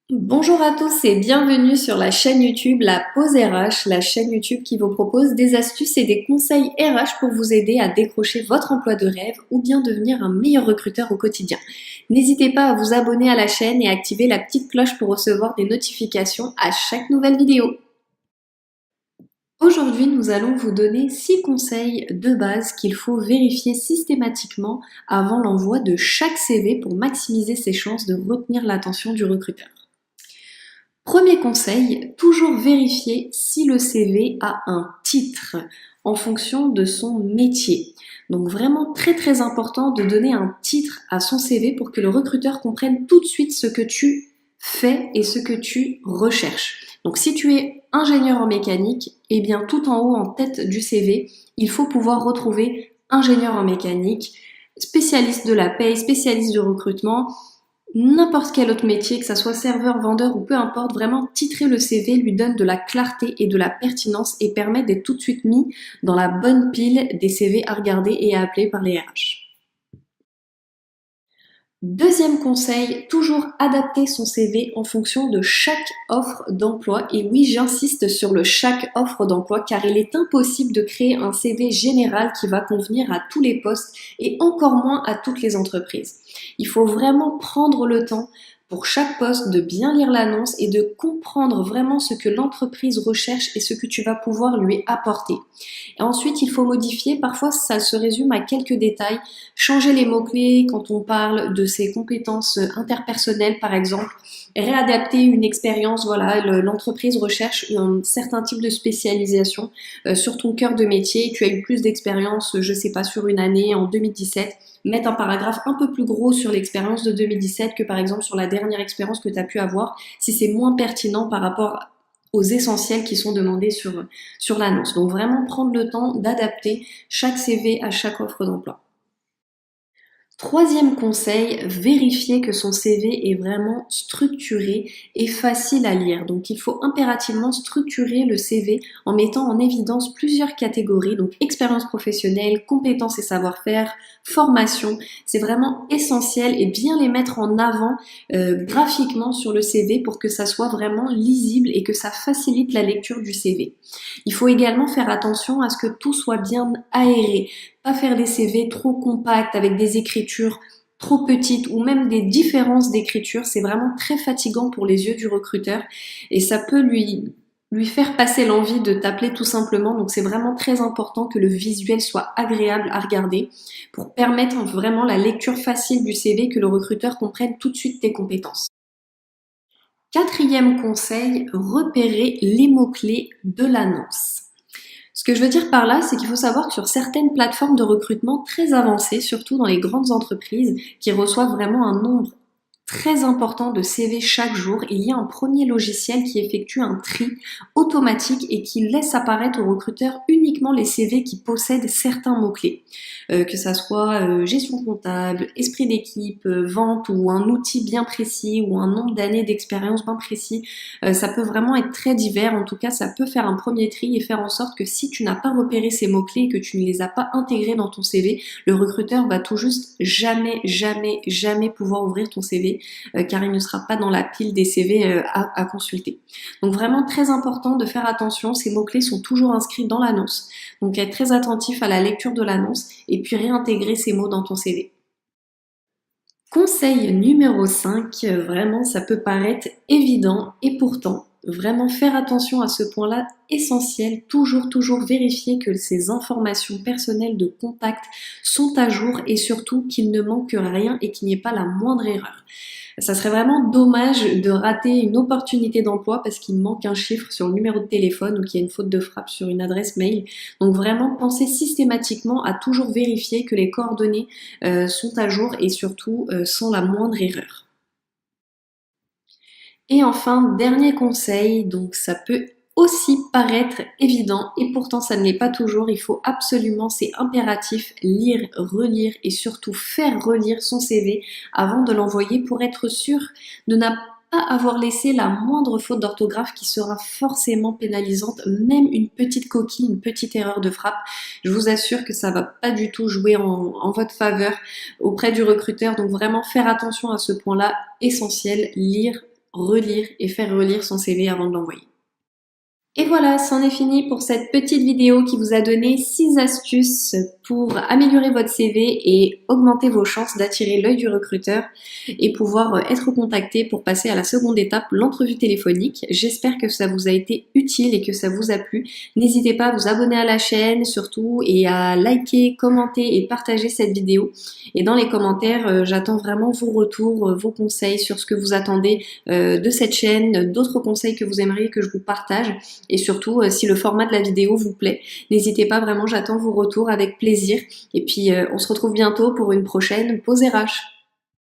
Bonjour à tous et bienvenue sur la chaîne YouTube La Pause RH, la chaîne YouTube qui vous propose des astuces et des conseils RH pour vous aider à décrocher votre emploi de rêve ou bien devenir un meilleur recruteur au quotidien. N'hésitez pas à vous abonner à la chaîne et à activer la petite cloche pour recevoir des notifications à chaque nouvelle vidéo. Aujourd'hui, nous allons vous donner 6 conseils de base qu'il faut vérifier systématiquement avant l'envoi de chaque CV pour maximiser ses chances de retenir l'attention du recruteur. Premier conseil, toujours vérifier si le CV a un titre en fonction de son métier. Donc vraiment très important de donner un titre à son CV pour que le recruteur comprenne tout de suite ce que tu fais et ce que tu recherches. Donc si tu es ingénieur en mécanique, eh bien tout en haut en tête du CV, il faut pouvoir retrouver ingénieur en mécanique, spécialiste de la paye, spécialiste du recrutement, n'importe quel autre métier, que ça soit serveur, vendeur ou peu importe, vraiment titrer le CV lui donne de la clarté et de la pertinence et permet d'être tout de suite mis dans la bonne pile des CV à regarder et à appeler par les RH. Deuxième conseil, toujours adapter son CV en fonction de chaque offre d'emploi. Et oui, j'insiste sur le chaque offre d'emploi car il est impossible de créer un CV général qui va convenir à tous les postes et encore moins à toutes les entreprises. Il faut vraiment prendre le temps pour chaque poste de bien lire l'annonce et de comprendre vraiment ce que l'entreprise recherche et ce que tu vas pouvoir lui apporter. Et ensuite, il faut modifier. Parfois, ça se résume à quelques détails. Changer les mots-clés quand on parle de ses compétences interpersonnelles, par exemple. Réadapter une expérience, voilà, l'entreprise recherche un certain type de spécialisation sur ton cœur de métier. Tu as eu plus d'expérience, je sais pas, sur une année en 2017. Mettre un paragraphe un peu plus gros sur l'expérience de 2017 que par exemple sur la dernière expérience que tu as pu avoir, si c'est moins pertinent par rapport aux essentiels qui sont demandés sur l'annonce. Donc vraiment prendre le temps d'adapter chaque CV à chaque offre d'emploi. Troisième conseil, vérifier que son CV est vraiment structuré et facile à lire. Donc il faut impérativement structurer le CV en mettant en évidence plusieurs catégories, donc expérience professionnelle, compétences et savoir-faire, formation. C'est vraiment essentiel et bien les mettre en avant graphiquement sur le CV pour que ça soit vraiment lisible et que ça facilite la lecture du CV. Il faut également faire attention à ce que tout soit bien aéré. Pas faire des CV trop compacts avec des écritures trop petites ou même des différences d'écriture. C'est vraiment très fatigant pour les yeux du recruteur et ça peut lui faire passer l'envie de t'appeler tout simplement. Donc c'est vraiment très important que le visuel soit agréable à regarder pour permettre vraiment la lecture facile du CV, que le recruteur comprenne tout de suite tes compétences. Quatrième conseil, repérer les mots-clés de l'annonce. Ce que je veux dire par là, c'est qu'il faut savoir que sur certaines plateformes de recrutement très avancées, surtout dans les grandes entreprises qui reçoivent vraiment un nombre très important de CV chaque jour, il y a un premier logiciel qui effectue un tri automatique et qui laisse apparaître aux recruteurs uniquement les CV qui possèdent certains mots-clés. Que ça soit gestion comptable, esprit d'équipe, vente ou un outil bien précis ou un nombre d'années d'expérience bien précis. Ça peut vraiment être très divers. En tout cas, ça peut faire un premier tri et faire en sorte que si tu n'as pas repéré ces mots-clés et que tu ne les as pas intégrés dans ton CV, le recruteur va tout juste jamais pouvoir ouvrir ton CV car il ne sera pas dans la pile des CV à consulter. Donc vraiment très important de faire attention, ces mots-clés sont toujours inscrits dans l'annonce. Donc être très attentif à la lecture de l'annonce et puis réintégrer ces mots dans ton CV. Conseil numéro 5, vraiment ça peut paraître évident et pourtant vraiment faire attention à ce point-là essentiel, toujours vérifier que ces informations personnelles de contact sont à jour et surtout qu'il ne manque rien et qu'il n'y ait pas la moindre erreur. Ça serait vraiment dommage de rater une opportunité d'emploi parce qu'il manque un chiffre sur le numéro de téléphone ou qu'il y a une faute de frappe sur une adresse mail. Donc vraiment, pensez systématiquement à toujours vérifier que les coordonnées sont à jour et surtout sans la moindre erreur. Et enfin, dernier conseil, donc ça peut aussi paraître évident et pourtant ça ne l'est pas toujours. Il faut absolument, c'est impératif, lire, relire et surtout faire relire son CV avant de l'envoyer pour être sûr de ne pas avoir laissé la moindre faute d'orthographe qui sera forcément pénalisante, même une petite coquille, une petite erreur de frappe. Je vous assure que ça va pas du tout jouer en votre faveur auprès du recruteur. Donc vraiment faire attention à ce point-là essentiel, lire, relire et faire relire son CV avant de l'envoyer. Et voilà, c'en est fini pour cette petite vidéo qui vous a donné 6 astuces pour améliorer votre CV et augmenter vos chances d'attirer l'œil du recruteur et pouvoir être contacté pour passer à la seconde étape, l'entrevue téléphonique. J'espère que ça vous a été utile et que ça vous a plu. N'hésitez pas à vous abonner à la chaîne surtout et à liker, commenter et partager cette vidéo. Et dans les commentaires, j'attends vraiment vos retours, vos conseils sur ce que vous attendez de cette chaîne, d'autres conseils que vous aimeriez que je vous partage. Et surtout, si le format de la vidéo vous plaît, n'hésitez pas vraiment, j'attends vos retours avec plaisir. Et puis, on se retrouve bientôt pour une prochaine pause RH.